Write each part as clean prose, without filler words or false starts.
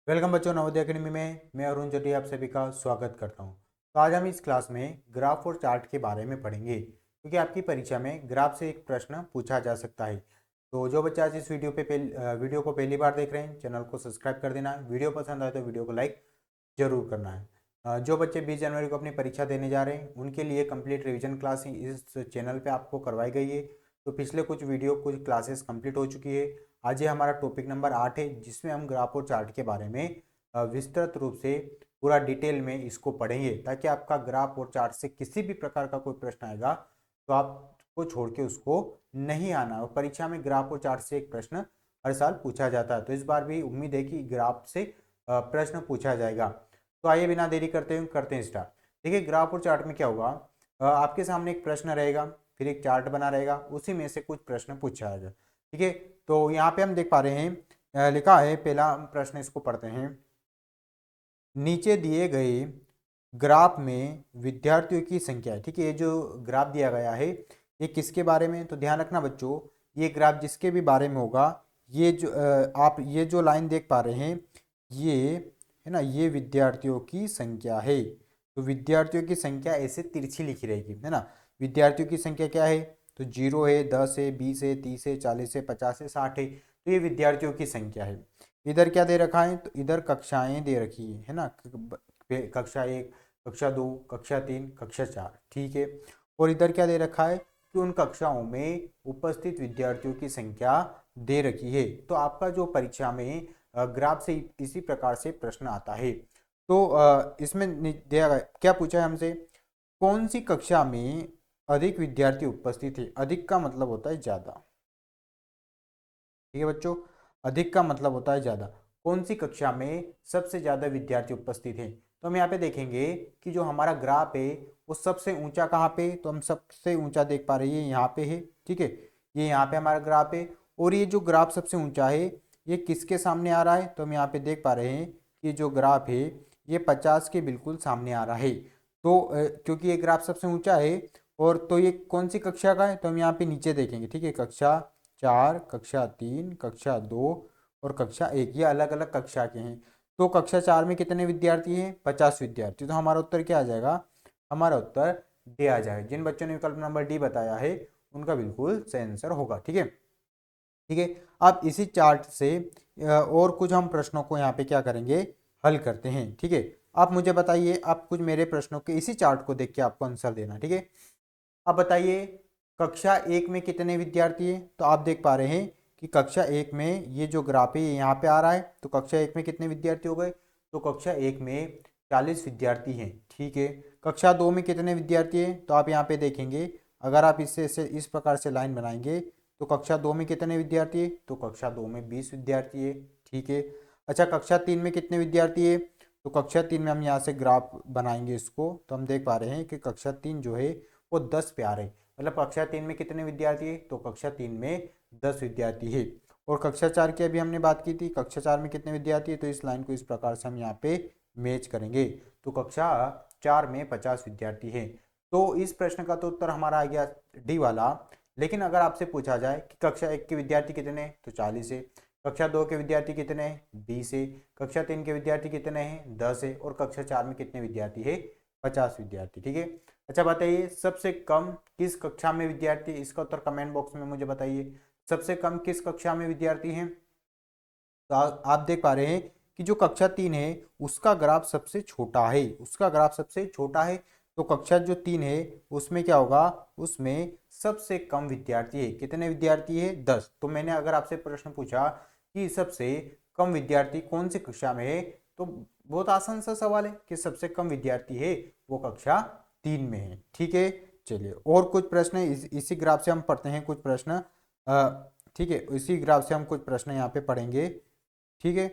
Welcome बच्चों, Navodaya academy में मैं अरुण जटी आप सभी का स्वागत करता हूं। तो आज हम इस क्लास में ग्राफ और चार्ट के बारे में पढ़ेंगे, क्योंकि आपकी परीक्षा में ग्राफ से एक प्रश्न पूछा जा सकता है। तो जो बच्चे आज इस वीडियो को पहली बार देख रहे हैं, चैनल को सब्सक्राइब कर देना। वीडियो पसंद आए तो वीडियो को लाइक जरूर करना है। जो बच्चे 20 जनवरी को अपनी परीक्षा देने जा रहे हैं, उनके लिए कंप्लीट रिवीजन क्लास इस चैनल पे आपको करवाई गई है। तो पिछले कुछ क्लासेस कंप्लीट हो चुकी है। आज ये हमारा टॉपिक नंबर 8 है, जिसमें हम ग्राफ और चार्ट के बारे में विस्तृत रूप से पूरा डिटेल में इसको पढ़ेंगे, ताकि आपका ग्राफ और चार्ट से किसी भी प्रकार का कोई प्रश्न आएगा तो आपको छोड़ के उसको नहीं आना। और परीक्षा में ग्राफ और चार्ट से एक प्रश्न हर साल पूछा जाता है, तो इस बार भी उम्मीद है कि ग्राफ से प्रश्न पूछा जाएगा। तो आइए बिना देरी करते हुए करते हैं स्टार्ट। देखिए, ग्राफ और चार्ट में क्या होगा, आपके सामने एक प्रश्न रहेगा, फिर एक चार्ट बना रहेगा, उसी में से कुछ प्रश्न पूछा जाएगा। ठीक है, तो यहाँ पे हम देख पा रहे हैं, लिखा है पहला प्रश्न, इसको पढ़ते हैं। नीचे दिए गए ग्राफ में विद्यार्थियों की संख्या है। ठीक है, ये जो ग्राफ दिया गया है ये किसके बारे में, तो ध्यान रखना बच्चों, ये ग्राफ जिसके भी बारे में होगा, ये जो आप ये जो लाइन देख पा रहे हैं, ये है ना, ये विद्यार्थियों की संख्या है। तो विद्यार्थियों की संख्या ऐसे तिरछी लिखी रहेगी, है ना। विद्यार्थियों की संख्या क्या है, तो 0 है, 10 है, 20 है, 30 है, 40 है, 50 है, 60 है। तो ये विद्यार्थियों की संख्या है। इधर क्या दे रखा है, तो इधर कक्षाएं दे रखी है ना। कक्षा 1, कक्षा 2, कक्षा 3, कक्षा 4। ठीक है, और इधर क्या दे रखा है कि उन कक्षाओं में उपस्थित विद्यार्थियों की संख्या दे रखी है। तो आपका जो परीक्षा में ग्राफ से इसी प्रकार से प्रश्न आता है। तो इसमें दिया गया, क्या पूछा है हमसे, कौन सी कक्षा में अधिक विद्यार्थी उपस्थित है। अधिक का मतलब होता है ज्यादा। ठीक है बच्चों, अधिक का मतलब होता है ज्यादा। कौन सी कक्षा में सबसे ज्यादा विद्यार्थी उपस्थित हैं, तो हम यहाँ पे देखेंगे कि जो हमारा ग्राफ है वो सबसे ऊंचा कहाँ पे, तो हम सबसे ऊंचा देख पा रहे हैं, ये यहाँ पे है। ठीक है, ये यहाँ पे हमारा ग्राफ है। और ये जो ग्राफ सबसे ऊंचा है, ये किसके सामने आ रहा है, तो हम यहाँ पे देख पा रहे हैं कि जो ग्राफ है ये 50 के बिल्कुल सामने आ रहा है। तो क्योंकि ये ग्राफ सबसे ऊंचा है, और तो ये कौन सी कक्षा का है, तो हम यहाँ पे नीचे देखेंगे। ठीक है, कक्षा 4, कक्षा 3, कक्षा 2 और कक्षा 1, ये अलग अलग कक्षा के हैं। तो कक्षा 4 में कितने विद्यार्थी हैं, 50 विद्यार्थी। तो हमारा उत्तर क्या आ जाएगा, हमारा उत्तर डी आ जाएगा। जिन बच्चों ने विकल्प नंबर डी बताया है उनका बिल्कुल सही आंसर होगा। ठीक है, ठीक है। अब इसी चार्ट से और कुछ हम प्रश्नों को यहाँ पे क्या करेंगे, हल करते हैं। ठीक है, आप मुझे बताइए, आप कुछ मेरे प्रश्नों के इसी चार्ट को देख के आपको आंसर देना। ठीक है, अब बताइए, कक्षा 1 में कितने विद्यार्थी हैं, तो आप देख पा रहे हैं कि कक्षा 1 में ये जो ग्राफ है ये यहाँ पे आ रहा है। तो कक्षा 1 में कितने विद्यार्थी हो गए, तो कक्षा 1 में 40 विद्यार्थी हैं। ठीक है, कक्षा 2 में कितने विद्यार्थी हैं, तो आप यहाँ पे देखेंगे, अगर आप इससे इस प्रकार से लाइन बनाएंगे तो कक्षा 2 में कितने विद्यार्थी है, तो कक्षा 2 में 20 विद्यार्थी है। ठीक है, अच्छा, कक्षा 3 में कितने विद्यार्थी है, तो कक्षा 3 में हम यहाँ से ग्राफ बनाएंगे इसको, तो हम देख पा रहे हैं कि कक्षा 3 जो है वो 10 पे आ रहे हैं। मतलब कक्षा 3 में कितने विद्यार्थी है, तो कक्षा 3 में 10 विद्यार्थी है। और कक्षा 4 की अभी हमने बात की थी, कक्षा 4 में कितने विद्यार्थी है, तो इस लाइन को इस प्रकार से हम यहाँ पे मैच करेंगे। तो कक्षा 4 में 50 विद्यार्थी है। तो इस प्रश्न का तो उत्तर हमारा आ गया डी वाला। लेकिन अगर आपसे पूछा जाए कि कक्षा 1 के विद्यार्थी कितने हैं, तो 40 है। कक्षा 2 के विद्यार्थी कितने हैं, 20 है। कक्षा 3 के विद्यार्थी कितने हैं, 10 है। और कक्षा 4 में कितने विद्यार्थी है, 50 विद्यार्थी। ठीक है, अच्छा बताइए, सबसे कम किस कक्षा में विद्यार्थी, इसका उत्तर कमेंट बॉक्स में मुझे बताइए। सबसे कम किस कक्षा में विद्यार्थी हैं, तो आप देख पा रहे हैं कि जो कक्षा 3 है उसका ग्राफ सबसे छोटा है, उसका ग्राफ सबसे छोटा है। तो कक्षा जो 3 है उसमें क्या होगा, उसमें सबसे कम विद्यार्थी है। कितने विद्यार्थी है, 10। तो मैंने अगर आपसे प्रश्न पूछा कि सबसे कम विद्यार्थी कौन सी कक्षा में है, तो बहुत आसान सा सवाल है कि सबसे कम विद्यार्थी है वो कक्षा 3 में है। ठीक है, चलिए और कुछ प्रश्न इसी ग्राफ से हम पढ़ते हैं कुछ प्रश्न। ठीक है, इसी ग्राफ से हम कुछ प्रश्न यहाँ पे पढ़ेंगे। ठीक है,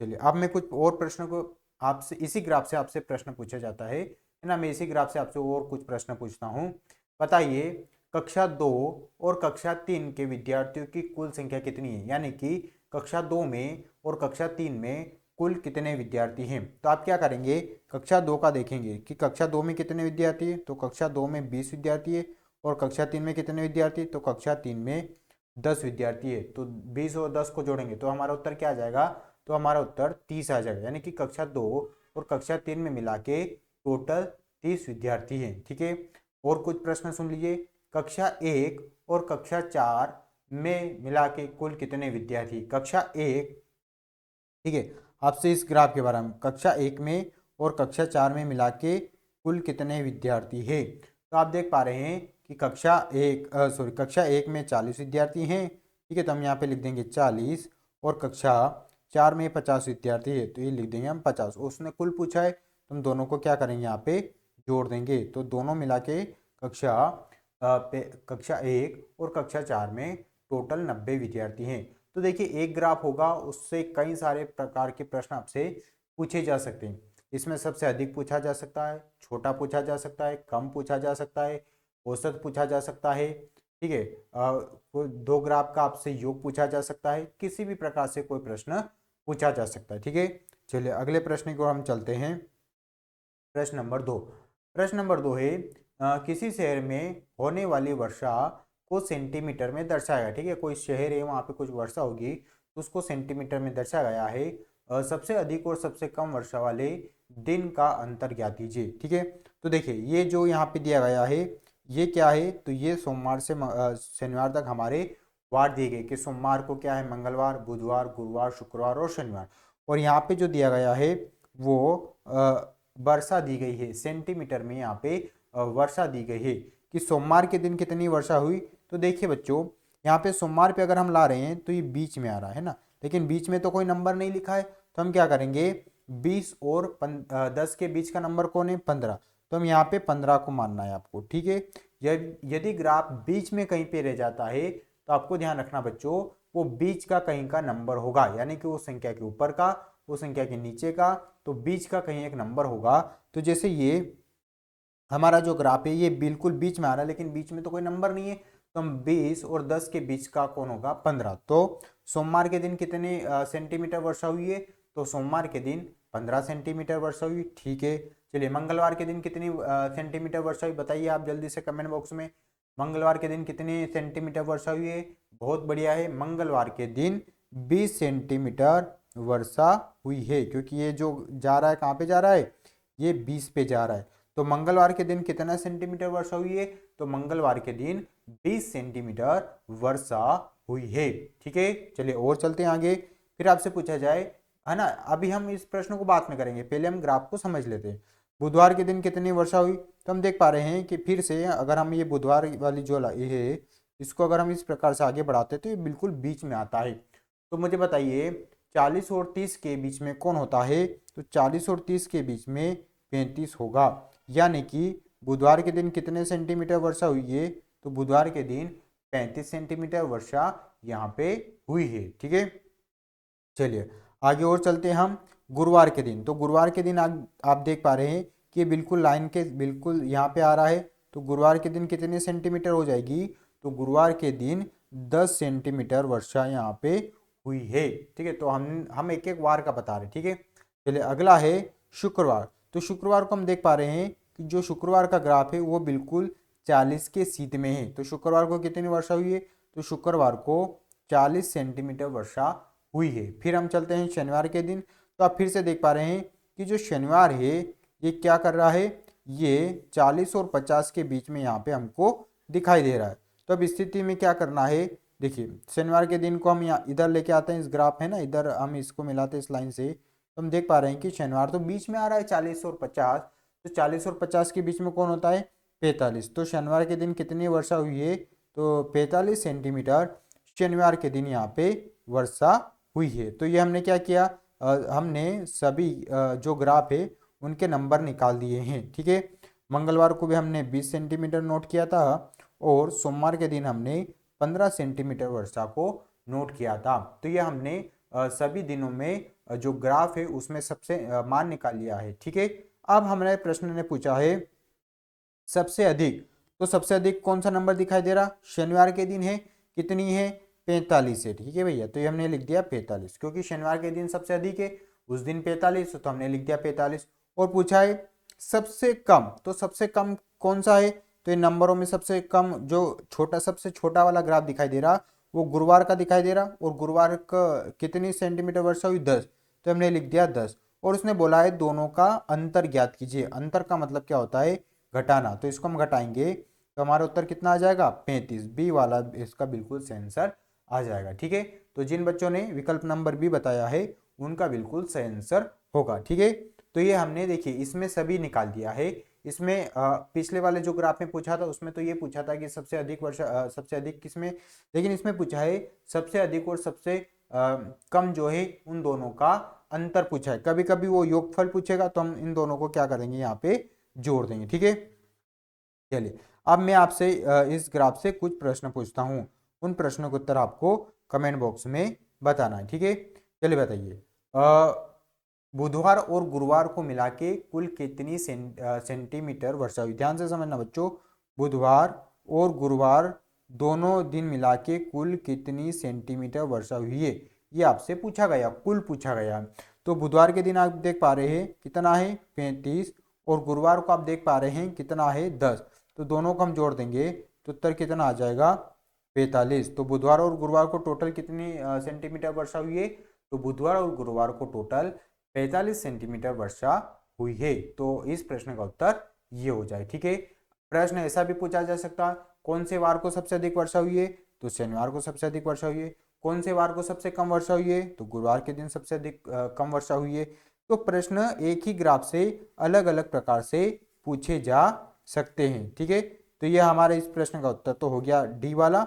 चलिए अब मैं कुछ और प्रश्न को आपसे, इसी ग्राफ से आपसे प्रश्न पूछा जाता है ना। मैं इसी ग्राफ से आपसे और कुछ प्रश्न पूछता हूँ। बताइए, कक्षा 2 और कक्षा 3 के विद्यार्थियों की कुल संख्या कितनी है, यानी कि कक्षा 2 में और कक्षा 3 में कुल कितने विद्यार्थी हैं। तो आप क्या करेंगे, कक्षा 2 का देखेंगे कि कक्षा 2 में कितने विद्यार्थी है, तो कक्षा 2 में 20 विद्यार्थी है। और कक्षा 3 में कितने विद्यार्थी, तो कक्षा 3 में 10 विद्यार्थी है। तो 20 और 10 को जोड़ेंगे तो हमारा उत्तर क्या आ जाएगा, तो हमारा उत्तर 30 आ जाएगा, यानी कि कक्षा 2 और कक्षा 3 में मिला के टोटल 30 विद्यार्थी हैं। ठीक है, और कुछ प्रश्न सुन लीजिए। कक्षा 1 और कक्षा 4 में मिला के कुल कितने विद्यार्थी? कक्षा 1, ठीक है, आपसे इस ग्राफ के बारे में, कक्षा 1 में और कक्षा 4 में मिला के कुल कितने विद्यार्थी है? तो आप देख पा रहे हैं कि कक्षा 1 में 40 विद्यार्थी हैं। ठीक है, तो हम यहाँ पे लिख देंगे 40, और कक्षा 4 में 50 विद्यार्थी है, तो ये लिख देंगे हम 50। उसने कुल पूछा है, तो हम दोनों को क्या करेंगे, यहाँ पे जोड़ देंगे। तो दोनों मिला के कक्षा 1 और कक्षा 4 में टोटल 90 विद्यार्थी हैं। तो देखिए, एक ग्राफ होगा, उससे कई सारे प्रकार के प्रश्न आपसे पूछे जा सकते हैं। इसमें सबसे अधिक पूछा जा सकता है, छोटा पूछा जा सकता है, कम पूछा जा सकता है, औसत पूछा जा सकता है। ठीक है, कोई दो ग्राफ का आपसे योग पूछा जा सकता है, किसी भी प्रकार से कोई प्रश्न पूछा जा सकता है। ठीक है, चलिए अगले प्रश्न की ओर हम चलते हैं। प्रश्न नंबर 2। प्रश्न नंबर 2 है, किसी शहर में होने वाली वर्षा को सेंटीमीटर में दर्शाया गया। ठीक है, कोई शहर है, वहाँ पे कुछ वर्षा होगी, तो उसको सेंटीमीटर में दर्शाया गया है। सबसे अधिक और सबसे कम वर्षा वाले दिन का अंतर ज्ञात कीजिए। ठीक है, तो देखिए, ये जो यहाँ पे दिया गया है, ये क्या है, तो ये सोमवार से शनिवार तक हमारे वार दिए गए कि सोमवार को क्या है, मंगलवार, बुधवार, गुरुवार, शुक्रवार और शनिवार। और यहाँ पे जो दिया गया है वो वर्षा दी गई है, सेंटीमीटर में यहाँ पे वर्षा दी गई है कि सोमवार के दिन कितनी वर्षा हुई। तो देखिए बच्चों, यहाँ पे सोमवार पे अगर हम ला रहे हैं तो ये बीच में आ रहा है ना, लेकिन बीच में तो कोई नंबर नहीं लिखा है, तो हम क्या करेंगे, 20 और 10 के बीच का नंबर कौन है, 15। तो हम यहाँ पे 15 को मानना है आपको। ठीक है, यदि ग्राफ बीच में कहीं पे रह जाता है तो आपको ध्यान रखना बच्चों, वो बीच का कहीं का नंबर होगा, यानी कि वो संख्या के ऊपर का, वो संख्या के नीचे का, तो बीच का कहीं एक नंबर होगा। तो जैसे ये हमारा जो ग्राफ है ये बिल्कुल बीच में आ रहा है, लेकिन बीच में तो कोई नंबर नहीं है, तो हम 20 और 10 के बीच का कौन होगा, 15। तो सोमवार के दिन कितने सेंटीमीटर वर्षा हुई है, तो सोमवार के दिन 15 सेंटीमीटर वर्षा हुई। ठीक है, चलिए मंगलवार के दिन कितनी सेंटीमीटर वर्षा हुई, बताइए आप जल्दी से कमेंट बॉक्स में। मंगलवार के दिन कितने सेंटीमीटर वर्षा हुई है? बहुत बढ़िया है, मंगलवार के दिन 20 सेंटीमीटर वर्षा हुई है, क्योंकि ये जो जा रहा है कहाँ पे जा रहा है, ये 20 पे जा रहा है। तो मंगलवार के दिन कितना सेंटीमीटर वर्षा हुई है, तो मंगलवार के दिन 20 सेंटीमीटर वर्षा हुई है। ठीक है, चलिए और चलते हैं आगे। फिर आपसे पूछा जाए, है ना, अभी हम इस प्रश्न को बाद में करेंगे, पहले हम ग्राफ को समझ लेते हैं। बुधवार के दिन कितनी वर्षा हुई, तो हम देख पा रहे हैं कि फिर से अगर हम ये बुधवार वाली जो ये है, इसको अगर हम इस प्रकार से आगे बढ़ाते हैं तो ये बिल्कुल बीच में आता है। तो मुझे बताइए, 40 और 30 के बीच में कौन होता है, तो 40 और 30 के बीच में 35 होगा, यानी कि बुधवार के दिन कितने सेंटीमीटर वर्षा हुई है, तो बुधवार के दिन 35 सेंटीमीटर वर्षा यहाँ पे हुई है। ठीक है, चलिए आगे और चलते हैं हम। गुरुवार के दिन, तो गुरुवार के दिन आप देख पा रहे हैं कि बिल्कुल लाइन के बिल्कुल यहाँ पे आ रहा है, तो गुरुवार के दिन कितने सेंटीमीटर हो जाएगी, तो गुरुवार के दिन 10 सेंटीमीटर वर्षा यहाँ पे हुई है। ठीक है, तो हम एक एक वार का बता रहे हैं। ठीक है, चलिए अगला है शुक्रवार। तो शुक्रवार को हम देख पा रहे हैं कि जो शुक्रवार का ग्राफ है वो बिल्कुल 40 के सीध में है। तो शुक्रवार को कितनी वर्षा हुई है, तो शुक्रवार को 40 सेंटीमीटर वर्षा हुई है। फिर हम चलते हैं शनिवार के दिन, तो आप फिर से देख पा रहे हैं कि जो शनिवार है ये क्या कर रहा है, ये 40 और 50 के बीच में यहाँ पे हमको दिखाई दे रहा है। तो अब स्थिति में क्या करना है, देखिए शनिवार के दिन को हम यहाँ इधर लेके आते हैं, इस ग्राफ है ना, इधर हम इसको मिलाते हैं इस लाइन से, तो हम देख पा रहे हैं कि शनिवार तो बीच में आ रहा है 40 और 50, तो 40 और 50 के बीच में कौन होता है, 45। तो शनिवार के दिन कितनी वर्षा हुई है, तो 45 सेंटीमीटर शनिवार के दिन यहाँ पे वर्षा हुई है। तो ये हमने क्या किया, हमने सभी जो ग्राफ है उनके नंबर निकाल दिए हैं। ठीक है, मंगलवार को भी हमने 20 सेंटीमीटर नोट किया था, और सोमवार के दिन हमने 15 सेंटीमीटर वर्षा को नोट किया था। तो ये हमने सभी दिनों में जो ग्राफ है उसमें सबसे मान निकाल लिया है। ठीक है, अब हमारे प्रश्न ने पूछा है सबसे अधिक, तो सबसे अधिक कौन सा नंबर दिखाई दे रहा, शनिवार के दिन है, कितनी है, 45 है। ठीक है भैया, तो ये हमने लिख दिया 45, क्योंकि शनिवार के दिन सबसे अधिक है, उस दिन 45, तो हमने लिख दिया 45। और पूछा है सबसे कम, तो सबसे कम कौन सा है, तो ये नंबरों में सबसे कम जो छोटा, सबसे छोटा वाला ग्राफ दिखाई दे रहा वो गुरुवार का दिखाई दे रहा, और गुरुवार का कितनी सेंटीमीटर वर्षा हुई, 10, तो हमने लिख दिया 10। और उसने बोला है दोनों का अंतर ज्ञात कीजिए। अंतर का मतलब क्या होता है, घटाना, तो इसको हम घटाएंगे तो हमारा उत्तर कितना आ जाएगा, 35। बी वाला इसका बिल्कुल सही आंसर आ जाएगा। ठीक है, तो जिन बच्चों ने विकल्प नंबर बी बताया है उनका बिल्कुल सही आंसर होगा। ठीक है, तो ये हमने देखिए इसमें सभी निकाल दिया है। इसमें पिछले वाले जो ग्राफ में पूछा था उसमें तो ये पूछा था कि सबसे अधिक वर्षा सबसे अधिक किसमें, लेकिन इसमें पूछा है सबसे अधिक और सबसे कम जो है उन दोनों का अंतर पूछा है। कभी कभी वो योगफल पूछेगा तो हम इन दोनों को क्या करेंगे, यहाँ पे जोड़ देंगे। ठीक है, चलिए अब मैं आपसे इस ग्राफ से कुछ प्रश्न पूछता हूँ, उन प्रश्नों के उत्तर आपको कमेंट बॉक्स में बताना है। ठीक है, चलिए बताइए, बुधवार और गुरुवार को मिला के कुल कितनी सेंटीमीटर वर्षा हुई। ध्यान से समझना बच्चों, बुधवार और गुरुवार दोनों दिन मिला के कुल कितनी सेंटीमीटर वर्षा हुई है, ये आपसे पूछा गया, कुल पूछा गया। तो बुधवार के दिन आप देख पा रहे हैं कितना है, 35, और गुरुवार को आप देख पा रहे हैं कितना है, 10। तो दोनों को हम जोड़ देंगे तो उत्तर कितना आ जाएगा, 45। तो बुधवार और गुरुवार को टोटल कितनी सेंटीमीटर वर्षा हुई है, तो बुधवार और गुरुवार को टोटल 45 सेंटीमीटर वर्षा हुई है। तो इस प्रश्न का उत्तर ये हो जाए। ठीक है, प्रश्न ऐसा भी पूछा जा सकता है, कौन से वार को सबसे अधिक वर्षा हुई है, तो शनिवार को सबसे अधिक वर्षा हुई है। कौन से वार को सबसे कम वर्षा हुई है, तो गुरुवार के दिन सबसे अधिक कम वर्षा हुई है। तो प्रश्न एक ही ग्राफ से अलग अलग प्रकार से पूछे जा सकते हैं। ठीक है, तो ये हमारे इस प्रश्न का उत्तर तो हो गया डी वाला,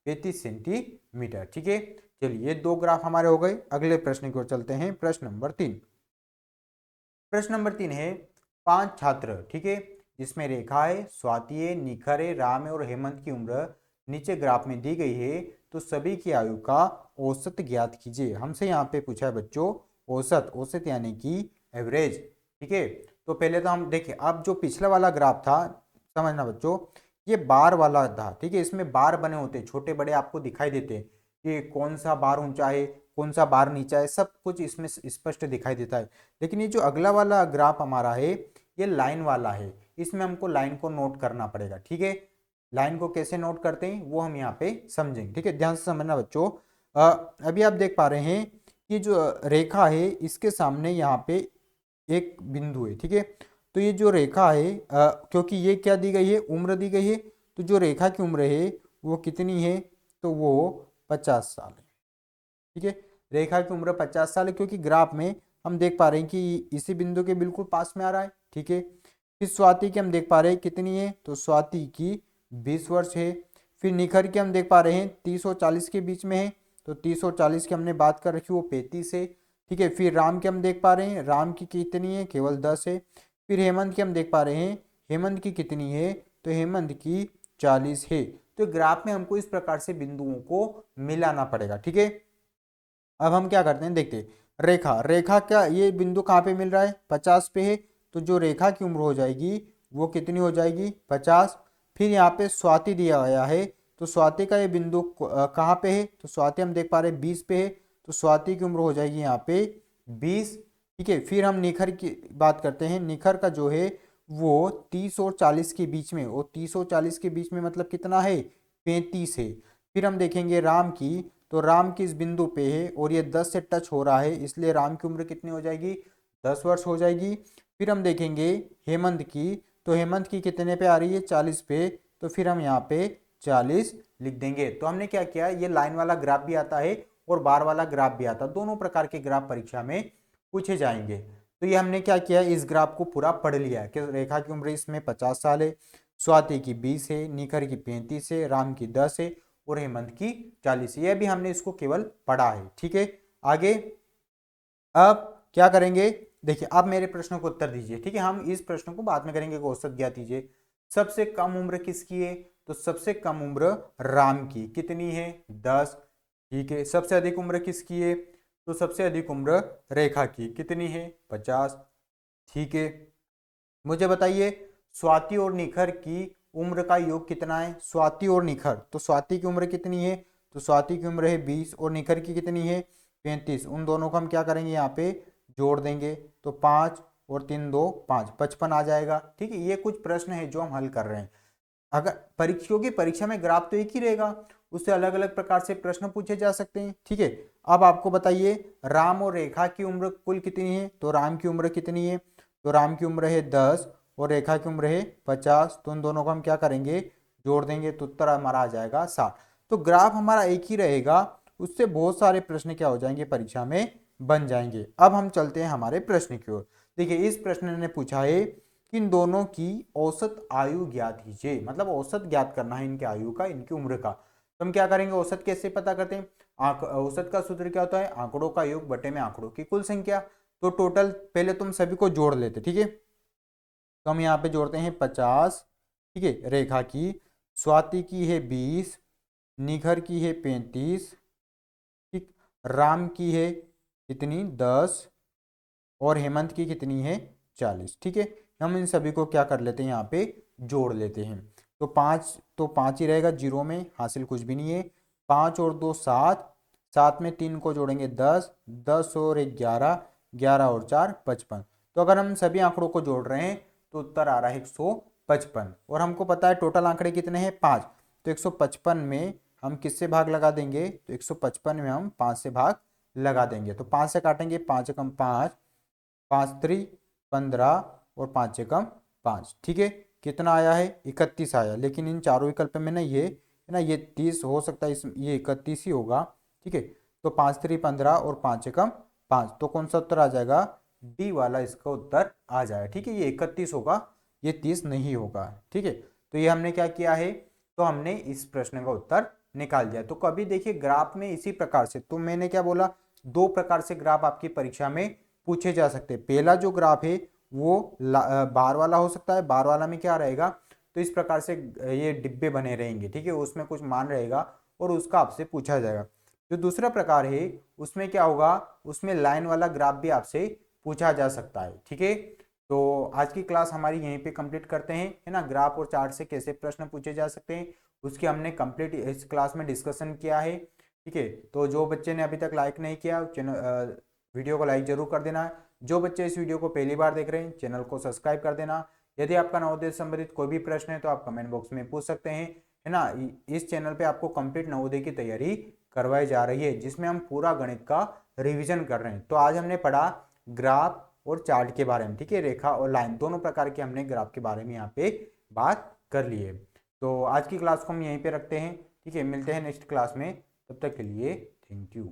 35 सेंटीमीटर। ठीक है, चलिए ये दो ग्राफ हमारे हो गए। अगले प्रश्न की ओर चलते हैं, प्रश्न नंबर 3। प्रश्न नंबर 3 है, 5 छात्र, ठीक है, जिसमें रेखा है, स्वाति है, निखर है, राम है और हेमंत की उम्र नीचे ग्राफ में दी गई है, तो सभी की आयु का औसत ज्ञात कीजिए। हमसे यहाँ पे पूछा है बच्चों औसत, औसत यानी कि एवरेज। ठीक है, तो पहले तो हम देखिए, अब जो पिछला वाला ग्राफ था, समझना बच्चों, ये बार वाला था। ठीक है, इसमें बार बने होते, छोटे बड़े आपको दिखाई देते कि कौन सा बार ऊंचा है, कौन सा बार नीचा है, सब कुछ इसमें स्पष्ट दिखाई देता है। लेकिन ये जो अगला वाला ग्राफ हमारा है, ये लाइन वाला है, इसमें हमको लाइन को नोट करना पड़ेगा। ठीक है, लाइन को कैसे नोट करते हैं वो हम यहाँ पे समझेंगे। ठीक है, ध्यान से समझना बच्चों। अभी आप देख पा रहे हैं कि जो रेखा है इसके सामने यहाँ पे एक बिंदु है। ठीक है, तो ये जो रेखा है क्योंकि ये क्या दी गई है, उम्र दी गई है, तो जो रेखा की उम्र है वो कितनी है, तो वो 50 साल है। ठीक है, रेखा की उम्र 50 साल है, क्योंकि ग्राफ में हम देख पा रहे हैं कि इसी बिंदु के बिल्कुल पास में आ रहा है। ठीक है, फिर स्वाति की हम देख पा रहे हैं कितनी है, तो स्वाति की 20 वर्ष है। फिर निखर की हम देख पा रहे हैं 30 और 40 के बीच में है, तो 30 और 40 की हमने बात कर रखी, वो 35 है। ठीक है, फिर राम की हम देख पा रहे हैं, राम की कितनी है, केवल 10 है। फिर हेमंत की हम देख पा रहे हैं, हेमंत की कितनी है, तो हेमंत की 40 है। तो ग्राफ में हमको इस प्रकार से बिंदुओं को मिलाना पड़ेगा। ठीक है, अब हम क्या करते हैं, देखते हैं रेखा, रेखा का ये बिंदु कहाँ पे मिल रहा है, 50 पे है, तो जो रेखा की उम्र हो जाएगी वो कितनी हो जाएगी, 50। फिर यहाँ पे स्वाति दिया गया है, तो स्वाति का ये बिंदु कहाँ पे है, तो स्वाति हम देख पा रहे हैं 20 पे है, तो स्वाति की उम्र हो जाएगी यहाँ पे 20। ठीक है, फिर हम निखर की बात करते हैं, निखर का जो है वो 30 और 40 के बीच में, वो 30 और 40 के बीच में मतलब कितना है, 35 है। फिर हम देखेंगे राम की, तो राम किस बिंदु पे है, और ये 10 से टच हो रहा है, इसलिए राम की उम्र कितनी हो जाएगी, 10 वर्ष हो जाएगी। फिर हम देखेंगे हेमंत की, तो हेमंत की कितने पे आ रही है, 40 पे, तो फिर हम यहाँ पे 40 लिख देंगे। तो हमने क्या किया, ये लाइन वाला ग्राफ भी आता है और बार वाला ग्राफ भी आता है, दोनों प्रकार के ग्राफ परीक्षा में पूछे जाएंगे। तो ये हमने क्या किया, इस ग्राफ को पूरा पढ़ लिया है कि रेखा की उम्र इसमें 50 साल है, स्वाति की 20 है, निखर की 35 है, राम की 10 है और हेमंत की 40। यह भी हमने इसको केवल पढ़ा है। ठीक है, आगे अब क्या करेंगे, देखिए आप मेरे प्रश्नों को उत्तर दीजिए। ठीक है, हम इस प्रश्न को बाद में करेंगे, औसत ज्ञात कीजिए। सबसे कम उम्र किसकी है, तो सबसे कम उम्र राम की, कितनी है, 10। ठीक है, सबसे अधिक उम्र किसकी है, तो सबसे अधिक उम्र रेखा की, कितनी है, 50। ठीक है, मुझे बताइए स्वाति और निखर की उम्र का योग कितना है, स्वाति और निखर, तो स्वाति की उम्र कितनी है, तो स्वाति की उम्र है 20 और निखर की कितनी है, 35। उन दोनों को हम क्या करेंगे, यहाँ पे जोड़ देंगे, तो 5 और 3 2 5, 55 आ जाएगा। ठीक है, ये कुछ प्रश्न है जो हम हल कर रहे हैं। अगर परीक्षाओं की परीक्षा में ग्राफ तो एक ही रहेगा, उससे अलग अलग प्रकार से प्रश्न पूछे जा सकते हैं। ठीक है, अब आपको बताइए राम और रेखा की उम्र कुल कितनी है। तो राम की उम्र कितनी है, तो राम की उम्र है 10 और रेखा की उम्र है 50। तो उन दोनों को हम क्या करेंगे, जोड़ देंगे तो उत्तर हमारा आ जाएगा 60। तो ग्राफ हमारा एक ही रहेगा, उससे बहुत सारे प्रश्न क्या हो जाएंगे, परीक्षा में बन जाएंगे। अब हम चलते हैं हमारे प्रश्न की ओर। देखिए इस प्रश्न ने पूछा है कि इन दोनों की औसत आयु ज्ञात कीजिए, मतलब औसत ज्ञात करना है इनकी आयु का, इनकी उम्र का। तो हम क्या करेंगे, औसत कैसे पता करते हैं, औसत का सूत्र क्या होता है, आंकड़ों का योग बटे में आंकड़ों की कुल संख्या। तो टोटल पहले तुम सभी को जोड़ लेते, ठीक है। तो हम यहाँ पे जोड़ते हैं 50, ठीक है, रेखा की, स्वाति की है 20, निखर की है 35, ठीक, राम की है कितनी 10 और हेमंत की कितनी है 40। ठीक है, हम इन सभी को क्या कर लेते हैं, यहाँ पे जोड़ लेते हैं। तो 5 तो 5 ही रहेगा, जीरो में हासिल कुछ भी नहीं है। 5 और 2 7, 7 में 3 को जोड़ेंगे 10, 10 और 1 11, 11 और 4 55। तो अगर हम सभी आंकड़ों को जोड़ रहे हैं तो उत्तर आ रहा है 155। और हमको पता है टोटल आंकड़े कितने हैं 5। तो 155 में हम किससे भाग लगा देंगे, तो 155 में हम 5 से भाग लगा देंगे। तो 5 से काटेंगे, 5 एकम 5, 5 3 15 और 5 एकम 5। ठीक है, कितना आया है 31 आया। लेकिन इन चारों विकल्प में ना ये है ना, ये 30 हो सकता है, इस ये 31 ही होगा। ठीक है, तो 5 3 15 और 5 एकम 5, तो कौन सा उत्तर आ जाएगा, डी वाला इसका उत्तर आ जाएगा। ठीक है, ये 31 होगा, ये 30 नहीं होगा। ठीक है, तो ये हमने क्या किया है, तो हमने इस प्रश्न का उत्तर निकाल दिया। तो कभी देखिए ग्राफ में इसी प्रकार से, तो मैंने क्या बोला, दो प्रकार से ग्राफ आपकी परीक्षा में पूछे जा सकते हैं। पहला जो ग्राफ है वो बार वाला हो सकता है। बार वाला में क्या रहेगा, तो इस प्रकार से ये डिब्बे बने रहेंगे, ठीक है, उसमें कुछ मान रहेगा और उसका आपसे पूछा जाएगा। जो दूसरा प्रकार है उसमें क्या होगा, उसमें लाइन वाला ग्राफ भी आपसे पूछा जा सकता है। ठीक है, तो आज की क्लास हमारी यहीं पे कंप्लीट करते हैं, है ना। ग्राफ और चार्ट से कैसे प्रश्न पूछे जा सकते हैं उसकी हमने कंप्लीट इस क्लास में डिस्कशन किया है। ठीक है, तो जो बच्चे ने अभी तक लाइक नहीं किया चैनल वीडियो को लाइक जरूर कर देना। जो बच्चे इस वीडियो को पहली बार देख रहे हैं चैनल को सब्सक्राइब कर देना। यदि आपका नवोदय से संबंधित कोई भी प्रश्न है तो आप कमेंट बॉक्स में पूछ सकते हैं, है ना। इस चैनल पे आपको कंप्लीट नवोदय की तैयारी करवाई जा रही है जिसमें हम पूरा गणित का रिवीजन कर रहे हैं। तो आज हमने पढ़ा ग्राफ और चार्ट के बारे में, ठीक है, रेखा और लाइन दोनों प्रकार के हमने ग्राफ के बारे में यहाँ पे बात कर ली है। तो आज की क्लास को हम यहीं पे रखते हैं, ठीक है, मिलते हैं नेक्स्ट क्लास में, तब तक के लिए थैंक यू।